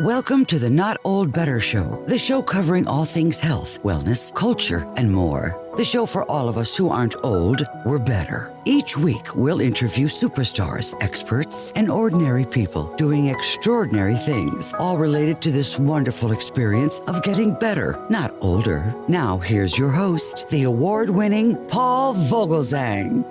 Welcome to the Not Old Better Show, the show covering all things health, wellness, culture, and more. The show for all of us who aren't old, we're better. Each week, we'll interview superstars, experts, and ordinary people doing extraordinary things, all related to this wonderful experience of getting better, not older. Now, here's your host, the award-winning Paul Vogelzang.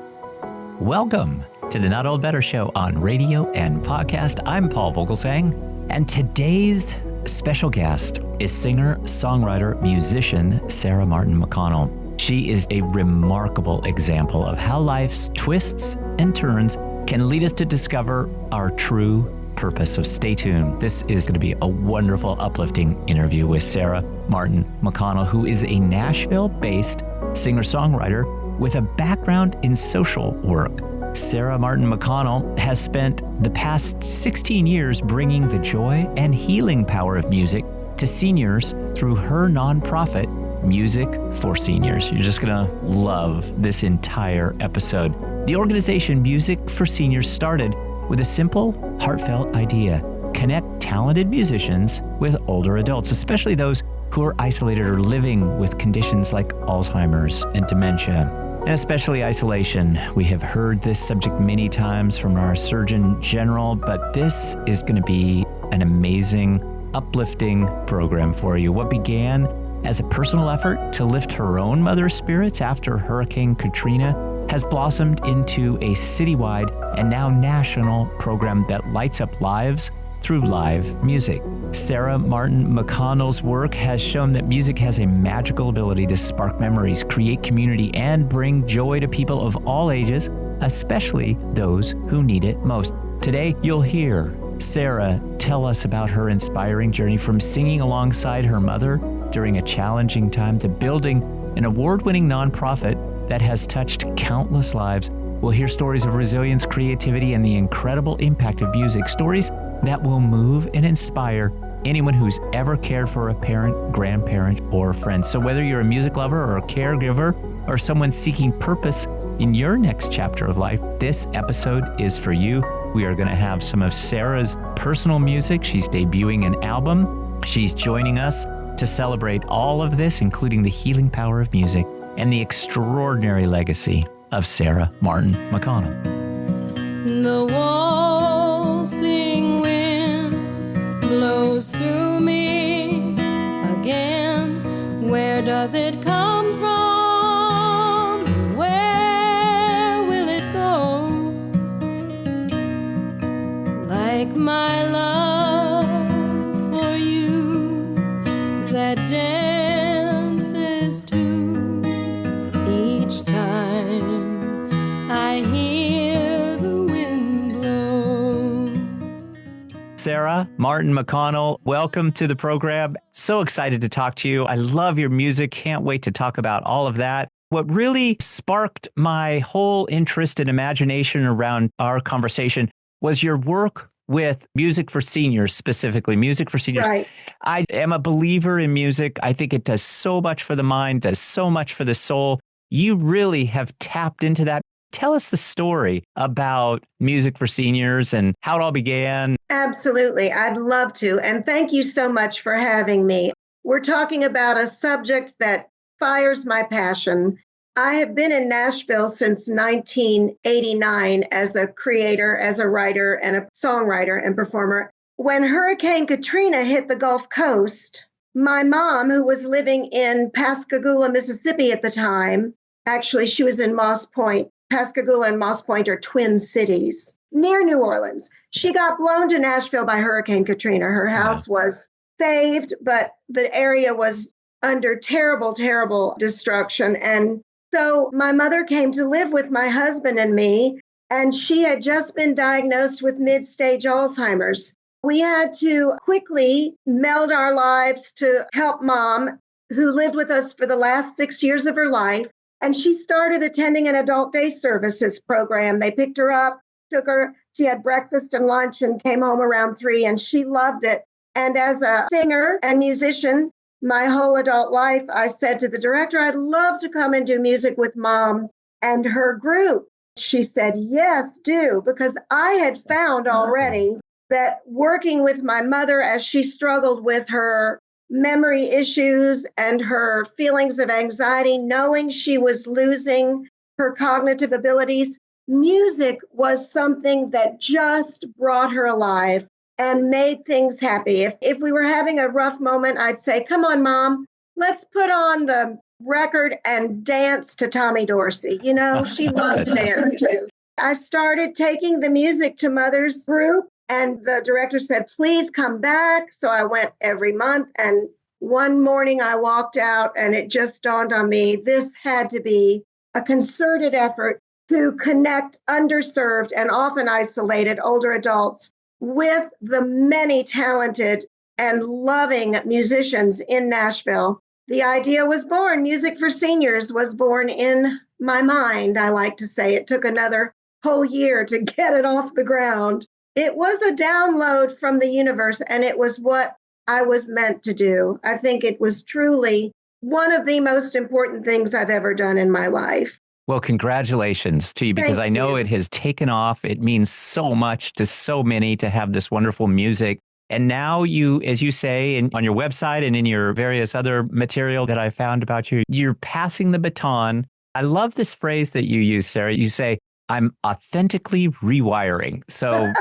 Welcome to the Not Old Better Show on radio and podcast. I'm Paul Vogelzang. And today's special guest is singer-songwriter, musician Sarah Martin McConnell. She is a remarkable example of how life's twists and turns can lead us to discover our true purpose. So stay tuned. This is going to be a wonderful, uplifting interview with Sarah Martin McConnell, who is a Nashville-based singer-songwriter with a background in social work. Sarah Martin McConnell has spent the past 16 years bringing the joy and healing power of music to seniors through her nonprofit, Music for Seniors. You're just going to love this entire episode. The organization Music for Seniors started with a simple, heartfelt idea: connect talented musicians with older adults, especially those who are isolated or living with conditions like Alzheimer's and dementia. And especially isolation. We have heard this subject many times from our Surgeon General, but this is going to be an amazing, uplifting program for you. What began as a personal effort to lift her own mother's spirits after Hurricane Katrina has blossomed into a citywide and now national program that lights up lives through live music. Sarah Martin McConnell's work has shown that music has a magical ability to spark memories, create community, and bring joy to people of all ages, especially those who need it most. Today, you'll hear Sarah tell us about her inspiring journey from singing alongside her mother during a challenging time to building an award-winning nonprofit that has touched countless lives. We'll hear stories of resilience, creativity, and the incredible impact of music, stories that will move and inspire anyone who's ever cared for a parent, grandparent, or friend. So whether you're a music lover or a caregiver or someone seeking purpose in your next chapter of life, this episode is for you. We are going to have some of Sarah's personal music. She's debuting an album. She's joining us to celebrate all of this, including the healing power of music and the extraordinary legacy of Sarah Martin McConnell. The waltzing wind blows through me again. Where does it come from? Where will it go? Like my love for you that dances too each time I hear the wind blow. Sarah Martin McConnell, welcome to the program. So excited to talk to you. I love your music. Can't wait to talk about all of that. What really sparked my whole interest and imagination around our conversation was your work with Music for Seniors, specifically Music for Seniors. Right. I am a believer in music. I think it does so much for the mind, does so much for the soul. You really have tapped into that. Tell us the story about Music for Seniors and how it all began. Absolutely. I'd love to. And thank you so much for having me. We're talking about a subject that fires my passion. I have been in Nashville since 1989 as a creator, as a writer, and a songwriter and performer. When Hurricane Katrina hit the Gulf Coast, my mom, who was living in Pascagoula, Mississippi at the time, actually she was in Moss Point. Pascagoula and Moss Point are twin cities near New Orleans. She got blown to Nashville by Hurricane Katrina. Her house was saved, but the area was under terrible, terrible destruction. And so my mother came to live with my husband and me, and she had just been diagnosed with mid-stage Alzheimer's. We had to quickly meld our lives to help Mom, who lived with us for the last 6 years of her life. And she started attending an adult day services program. They picked her up, took her, she had breakfast and lunch and came home around 3, and she loved it. And as a singer and musician, my whole adult life, I said to the director, I'd love to come and do music with Mom and her group. She said, yes, do, because I had found already that working with my mother as she struggled with her memory issues and her feelings of anxiety, knowing she was losing her cognitive abilities, music was something that just brought her alive and made things happy. If we were having a rough moment, I'd say, come on, Mom, let's put on the record and dance to Tommy Dorsey. You know, she loved to dance too. I started taking the music to Mother's group, and the director said, please come back. So I went every month. And one morning I walked out and it just dawned on me, this had to be a concerted effort to connect underserved and often isolated older adults with the many talented and loving musicians in Nashville. The idea was born. Music for Seniors was born in my mind, I like to say. It took another whole year to get it off the ground. It was a download from the universe, and it was what I was meant to do. I think it was truly one of the most important things I've ever done in my life. Well, congratulations to you, because I know it has taken off. It means so much to so many to have this wonderful music. And now you, as you say, on your website and in your various other material that I found about you, you're passing the baton. I love this phrase that you use, Sarah. You say, I'm authentically rewiring. So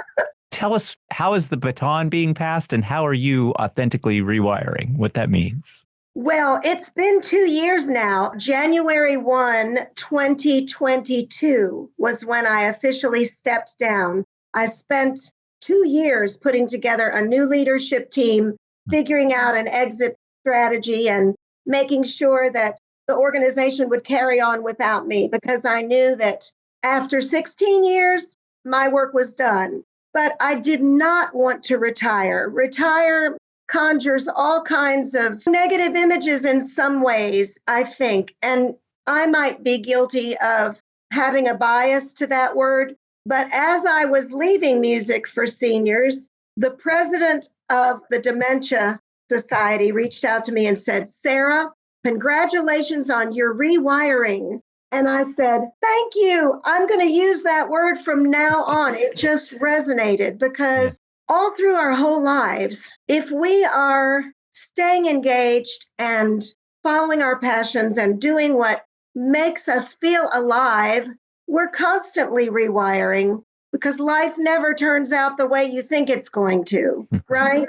tell us, how is the baton being passed and how are you authentically rewiring? What that means? Well, it's been 2 years now. January 1, 2022 was when I officially stepped down. I spent 2 years putting together a new leadership team, figuring out an exit strategy and making sure that the organization would carry on without me, because I knew that after 16 years, my work was done. But I did not want to retire. Retire conjures all kinds of negative images in some ways, I think. And I might be guilty of having a bias to that word. But as I was leaving Music for Seniors, the president of the Dementia Society reached out to me and said, Sarah, congratulations on your rewiring. And I said, thank you. I'm going to use that word from now on. It just resonated because all through our whole lives, if we are staying engaged and following our passions and doing what makes us feel alive, we're constantly rewiring because life never turns out the way you think it's going to, right?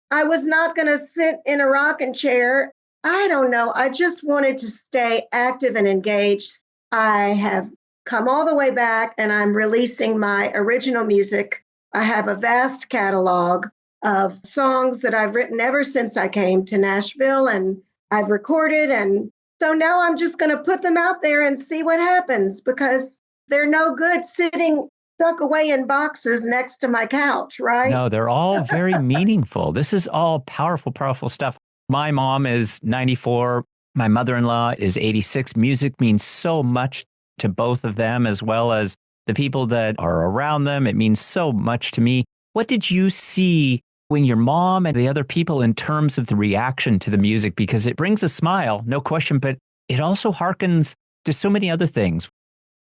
I was not going to sit in a rocking chair. I don't know. I just wanted to stay active and engaged. I have come all the way back and I'm releasing my original music. I have a vast catalog of songs that I've written ever since I came to Nashville, and I've recorded. And so now I'm just going to put them out there and see what happens, because they're no good sitting stuck away in boxes next to my couch, right? No, they're all very meaningful. This is all powerful, powerful stuff. My mom is 94. My mother-in-law is 86. Music means so much to both of them, as well as the people that are around them. It means so much to me. What did you see when your mom and the other people, in terms of the reaction to the music? Because it brings a smile, no question, but it also harkens to so many other things.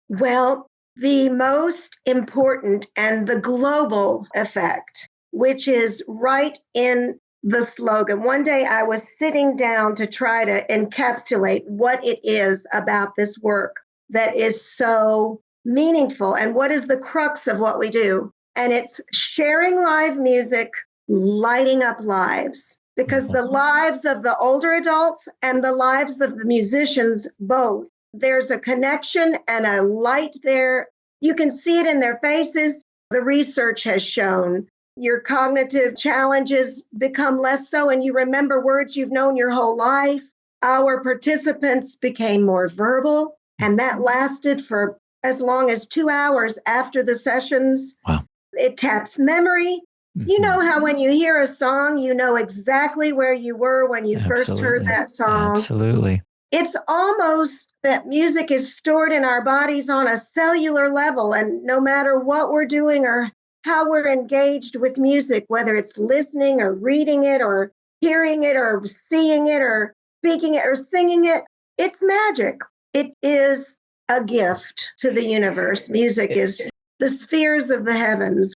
Well, the most important and the global effect, which is right in the slogan. One day I was sitting down to try to encapsulate what it is about this work that is so meaningful and what is the crux of what we do. And it's sharing live music, lighting up lives, because the lives of the older adults and the lives of the musicians, both, there's a connection and a light there. You can see it in their faces. The research has shown your cognitive challenges become less so, and you remember words you've known your whole life. Our participants became more verbal, and that lasted for as long as 2 hours after the sessions. Wow. It taps memory. Mm-hmm. You know how when you hear a song, you know exactly where you were when you first heard that song. Absolutely. It's almost that music is stored in our bodies on a cellular level, and no matter what we're doing or how we're engaged with music, whether it's listening or reading it or hearing it or seeing it or speaking it or singing it, it's magic. It is a gift to the universe. Music is the spheres of the heavens.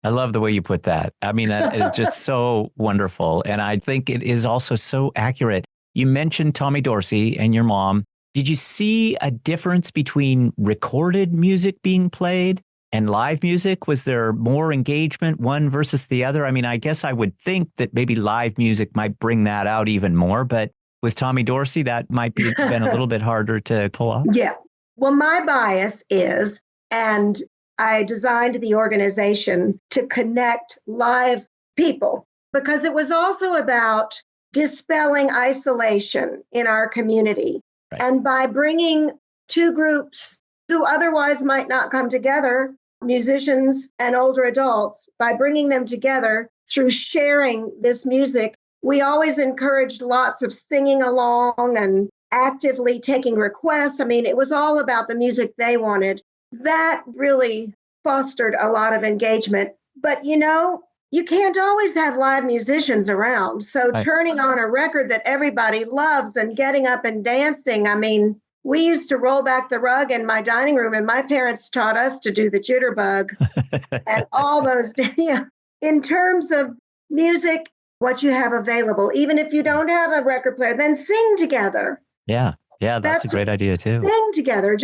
I love the way you put that. I mean, that is just so wonderful. And I think it is also so accurate. You mentioned Tommy Dorsey and your mom. Did you see a difference between recorded music being played and live music? Was there more engagement, one versus the other? I mean, I guess I would think that maybe live music might bring that out even more, but with Tommy Dorsey, that might be been a little bit harder to pull off. Yeah. Well, my bias is, and I designed the organization to connect live people because it was also about dispelling isolation in our community. Right. And by bringing two groups who otherwise might not come together, musicians and older adults, by bringing them together through sharing this music, we always encouraged lots of singing along and actively taking requests. I mean, it was all about the music they wanted. That really fostered a lot of engagement. But, you can't always have live musicians around. So turning on a record that everybody loves and getting up and dancing, I mean, we used to roll back the rug in my dining room, and my parents taught us to do the jitterbug and all those. In terms of music, what you have available, even if you don't have a record player, then sing together. Yeah, that's a great idea too. Sing together.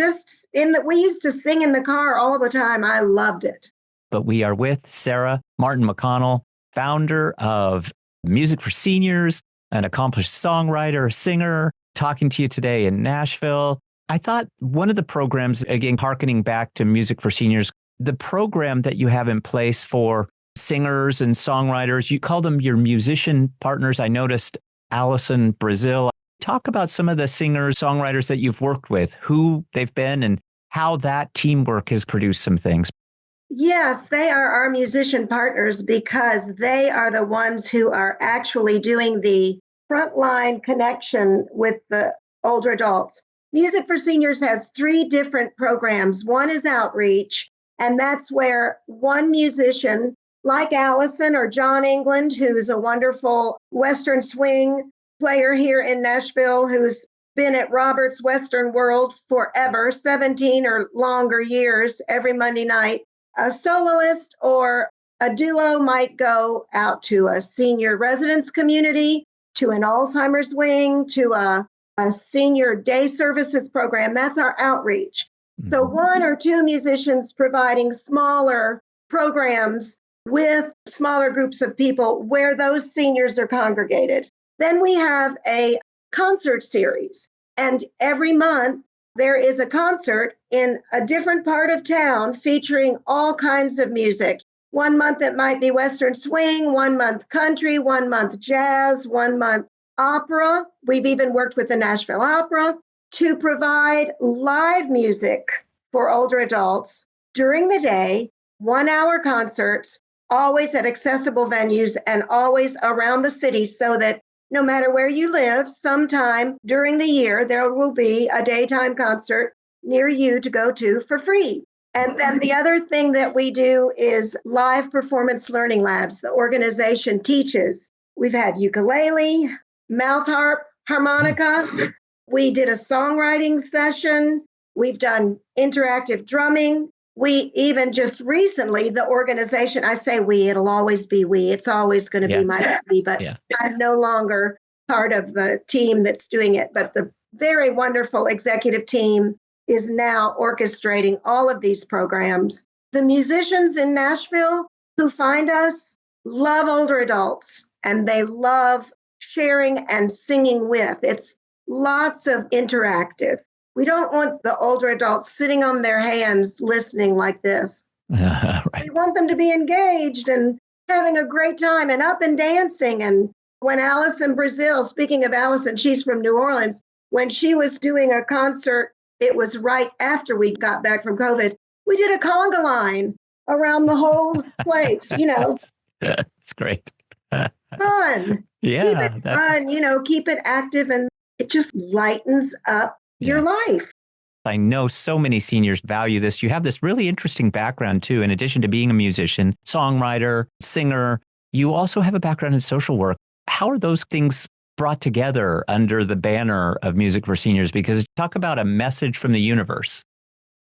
We used to sing in the car all the time. I loved it. But we are with Sarah Martin McConnell, founder of Music for Seniors, an accomplished songwriter, singer, talking to you today in Nashville. I thought one of the programs, again, hearkening back to Music for Seniors, the program that you have in place for singers and songwriters, you call them your musician partners. I noticed Allison Brazil. Talk about some of the singers, songwriters that you've worked with, who they've been and how that teamwork has produced some things. Yes, they are our musician partners because they are the ones who are actually doing the frontline connection with the older adults. Music for Seniors has 3 different programs. One is outreach, and that's where one musician, like Allison or John England, who's a wonderful Western swing player here in Nashville, who's been at Robert's Western World forever, 17 or longer years, every Monday night. A soloist or a duo might go out to a senior residence community, to an Alzheimer's wing, to a senior day services program. That's our outreach. So 1 or 2 musicians providing smaller programs with smaller groups of people where those seniors are congregated. Then we have a concert series, and every month there is a concert in a different part of town featuring all kinds of music. 1 month it might be Western swing, 1 month country, 1 month jazz, 1 month opera. We've even worked with the Nashville Opera to provide live music for older adults during the day, 1-hour concerts, always at accessible venues and always around the city, so that no matter where you live, sometime during the year, there will be a daytime concert near you to go to for free. And then the other thing that we do is live performance learning labs. The organization teaches. We've had ukulele, mouth harp, harmonica. We did a songwriting session. We've done interactive drumming. We even just recently, the organization, I say we, it'll always be we. It's always going to be my baby, but I'm no longer part of the team that's doing it. But the very wonderful executive team is now orchestrating all of these programs. The musicians in Nashville who find us love older adults, and they love sharing and singing with. It's lots of interactive. We don't want the older adults sitting on their hands listening like this. Right. We want them to be engaged and having a great time and up and dancing. And when Allison Brazil, speaking of Allison, she's from New Orleans, when she was doing a concert, it was right after we got back from COVID. We did a conga line around the whole place, That's great. Fun. Yeah. Keep it fun, keep it active, and it just lightens up your life. I know so many seniors value this. You have this really interesting background too. In addition to being a musician, songwriter, singer, you also have a background in social work. How are those things brought together under the banner of Music for Seniors? Because talk about a message from the universe.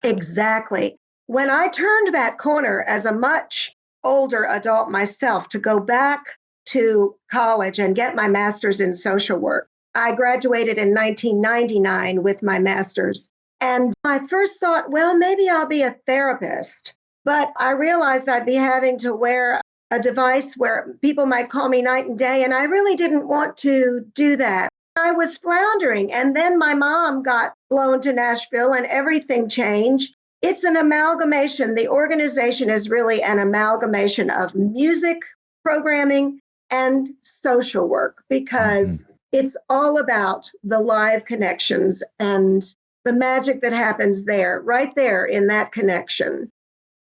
Exactly. When I turned that corner as a much older adult myself to go back to college and get my master's in social work. I graduated in 1999 with my master's. And I first thought, well, maybe I'll be a therapist. But I realized I'd be having to wear a device where people might call me night and day. And I really didn't want to do that. I was floundering. And then my mom got blown to Nashville and everything changed. It's an amalgamation. The organization is really an amalgamation of music, programming, and social work, because it's all about the live connections and the magic that happens there, right there in that connection.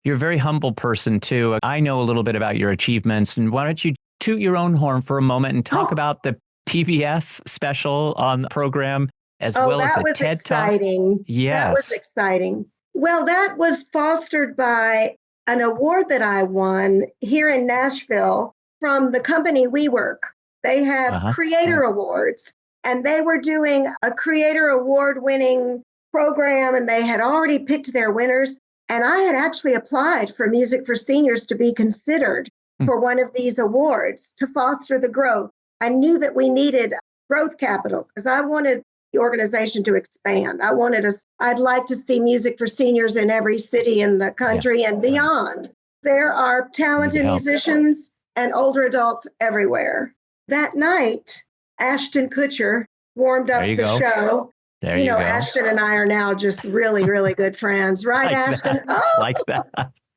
You're a very humble person, too. I know a little bit about your achievements. And why don't you toot your own horn for a moment and talk about the PBS special on the program, as well as the TED exciting. Talk? Yes. That was exciting. Well, that was fostered by an award that I won here in Nashville from the company WeWork. They have creator awards, and they were doing a creator award winning program, and they had already picked their winners. And I had actually applied for Music for Seniors to be considered for one of these awards to foster the growth. I knew that we needed growth capital because I wanted the organization to expand. I'd like to see Music for Seniors in every city in the country and beyond. There are talented musicians and older adults everywhere. That night, Ashton Kutcher warmed up the show. There you go. Ashton and I are now just really, really good friends, right, Ashton? Like that.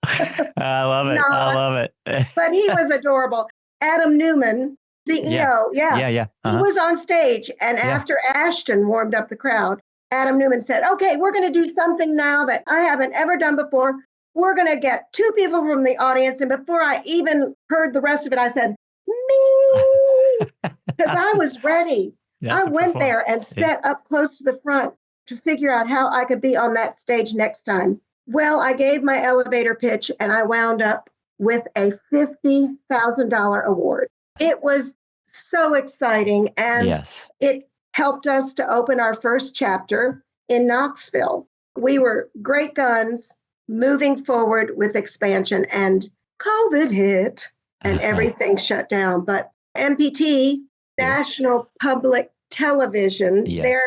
I love it. I love it. But he was adorable. Adam Newman, CEO, He was on stage, and after Ashton warmed up the crowd, Adam Newman said, okay, we're going to do something now that I haven't ever done before. We're going to get two people from the audience. And before I even heard the rest of it, I said, me, because I was ready. I went there and sat up close to the front to figure out how I could be on that stage next time. Well, I gave my elevator pitch and I wound up with a $50,000 award. It was so exciting, and it helped us to open our first chapter in Knoxville. We were great guns moving forward with expansion, and COVID hit and everything shut down. But MPT, National Public Television, their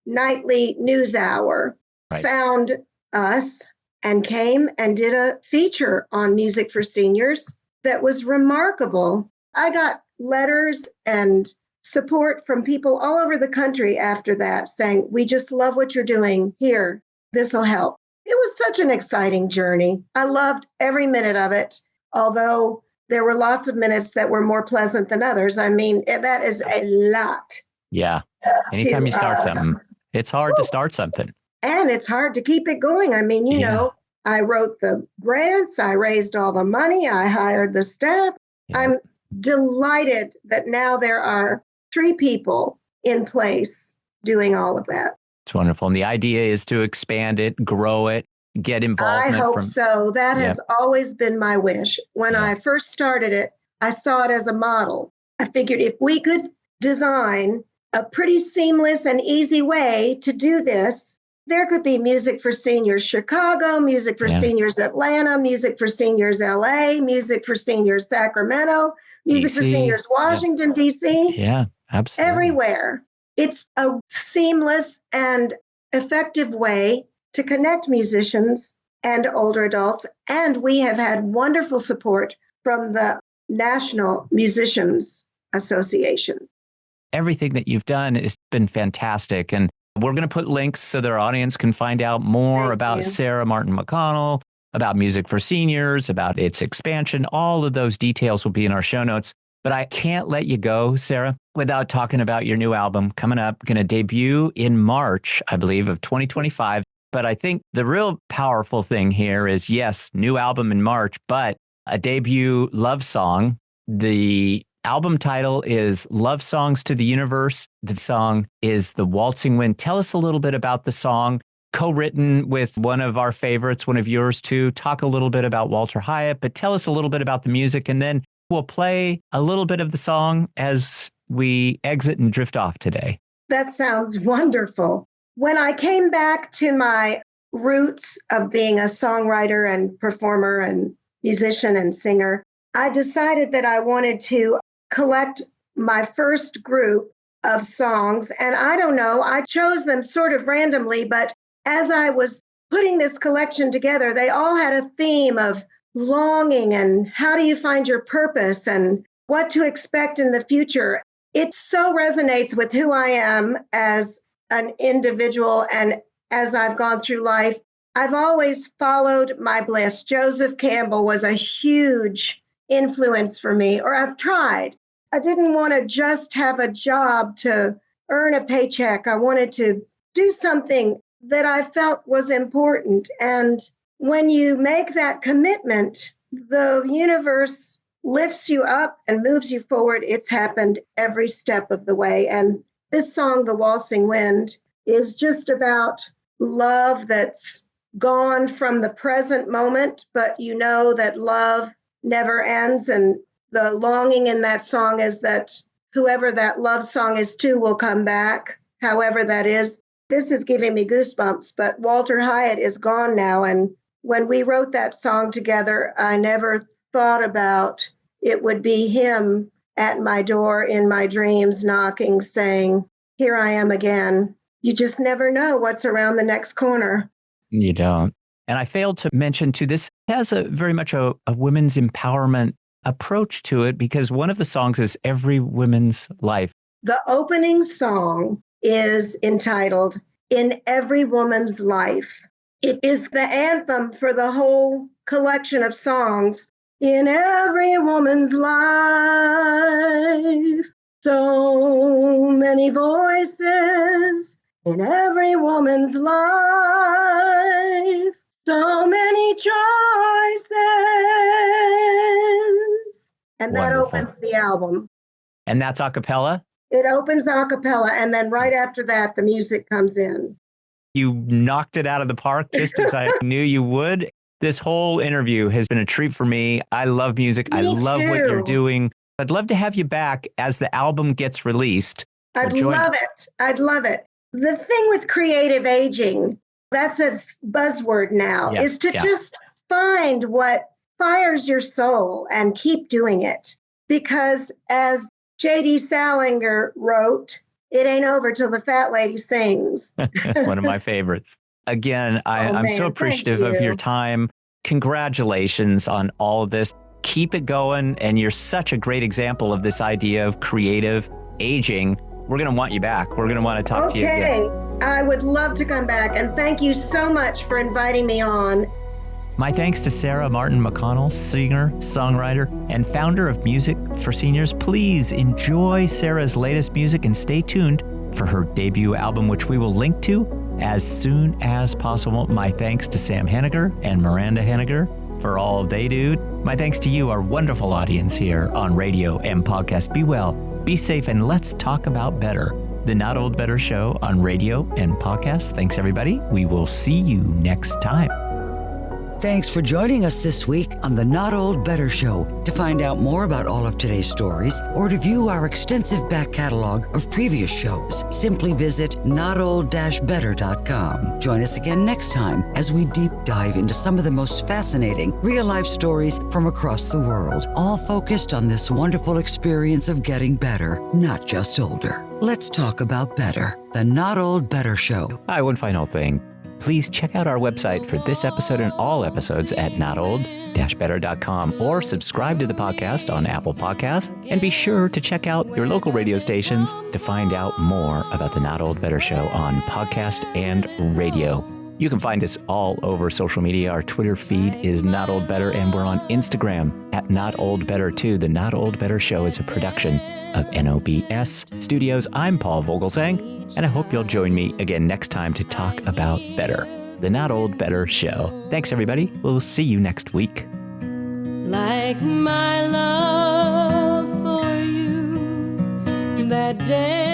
nightly news hour, found us and came and did a feature on Music for Seniors that was remarkable. I got letters and support from people all over the country after that saying, we just love what you're doing here. This will help. It was such an exciting journey. I loved every minute of it, although there were lots of minutes that were more pleasant than others. I mean, that is a lot. Yeah. Anytime you start something, it's hard to start something. And it's hard to keep it going. I mean, you know, I wrote the grants, I raised all the money, I hired the staff. I'm delighted that now there are 3 people in place doing all of that. It's wonderful. And the idea is to expand it, grow it, get involvement. I hope so. That has always been my wish. When I first started it, I saw it as a model. I figured if we could design a pretty seamless and easy way to do this, there could be Music for Seniors Chicago, Music for Seniors Atlanta, Music for Seniors LA, Music for Seniors Sacramento, Music for Seniors Washington, D.C. Yeah, absolutely. Everywhere. It's a seamless and effective way to connect musicians and older adults. And we have had wonderful support from the National Musicians Association. Everything that you've done has been fantastic. And we're going to put links so their audience can find out more about Sarah Martin McConnell, about Music for Seniors, about its expansion. All of those details will be in our show notes. But I can't let you go, Sarah, without talking about your new album coming up, going to debut in March, I believe, of 2025. But I think the real powerful thing here is, yes, new album in March, but a debut love song. The album title is Love Songs to the Universe. The song is The Waltzing Wind. Tell us a little bit about the song, co-written with one of our favorites, one of yours too. Talk a little bit about Walter Hyatt, but tell us a little bit about the music, and then we'll play a little bit of the song as we exit and drift off today. That sounds wonderful. When I came back to my roots of being a songwriter and performer and musician and singer, I decided that I wanted to collect my first group of songs. And I don't know, I chose them sort of randomly, but as I was putting this collection together, they all had a theme of longing and how do you find your purpose and what to expect in the future. It so resonates with who I am as an individual and as I've gone through life. I've always followed my bliss. Joseph Campbell was a huge influence for me, or I've tried. I didn't want to just have a job to earn a paycheck. I wanted to do something that I felt was important. And when you make that commitment, the universe lifts you up and moves you forward. It's happened every step of the way. And this song, The Waltzing Wind, is just about love that's gone from the present moment, but you know that love never ends. And the longing in that song is that whoever that love song is to will come back, however that is. This is giving me goosebumps, but Walter Hyatt is gone now. And when we wrote that song together, I never thought about it would be him at my door in my dreams knocking, saying, here I am again. You just never know what's around the next corner. You don't. And I failed to mention too, this has a very much a women's empowerment approach to it, because one of the songs is Every Woman's Life. The opening song is entitled In Every Woman's Life. It is the anthem for the whole collection of songs. In every woman's life, so many voices. In every woman's life, so many choices. And that Wonderful. opens the album. And that's a cappella? It opens a cappella, and then right after that, the music comes in. You knocked it out of the park just as I knew you would. This whole interview has been a treat for me. I love music. I love what you're doing. I'd love to have you back as the album gets released. I'd love it. I'd love it. The thing with creative aging, that's a buzzword now, is to just find what fires your soul and keep doing it. Because as J.D. Salinger wrote, it ain't over till the fat lady sings. One of my favorites. Again, I'm so appreciative of your time. Congratulations on all of this. Keep it going. And you're such a great example of this idea of creative aging. We're going to want you back. We're going to want to talk to you again. Okay. I would love to come back. And thank you so much for inviting me on. My thanks to Sarah Martin McConnell, singer, songwriter, and founder of Music for Seniors. Please enjoy Sarah's latest music and stay tuned for her debut album, which we will link to as soon as possible. My thanks to Sam Henniger and Miranda Henniger for all they do. My thanks to you, our wonderful audience here on radio and podcast. Be well, be safe, and let's talk about better. The Not Old Better Show on radio and podcast. Thanks, everybody. We will see you next time. Thanks for joining us this week on the Not Old Better Show. To find out more about all of today's stories or to view our extensive back catalog of previous shows, simply visit notold-better.com. Join us again next time as we deep dive into some of the most fascinating real-life stories from across the world, all focused on this wonderful experience of getting better, not just older. Let's talk about better. The Not Old Better Show. Hi, one final thing. Please check out our website for this episode and all episodes at notold-better.com, or subscribe to the podcast on Apple Podcasts, and be sure to check out your local radio stations to find out more about the Not Old Better Show on podcast and radio. You can find us all over social media. Our Twitter feed is Not Old Better, and we're on Instagram at Not Old Better too. The Not Old Better Show is a production of NOBS Studios. I'm Paul Vogelsang, and I hope you'll join me again next time to talk about better. The Not Old Better Show. Thanks, everybody. We'll see you next week. Like my love for you, that day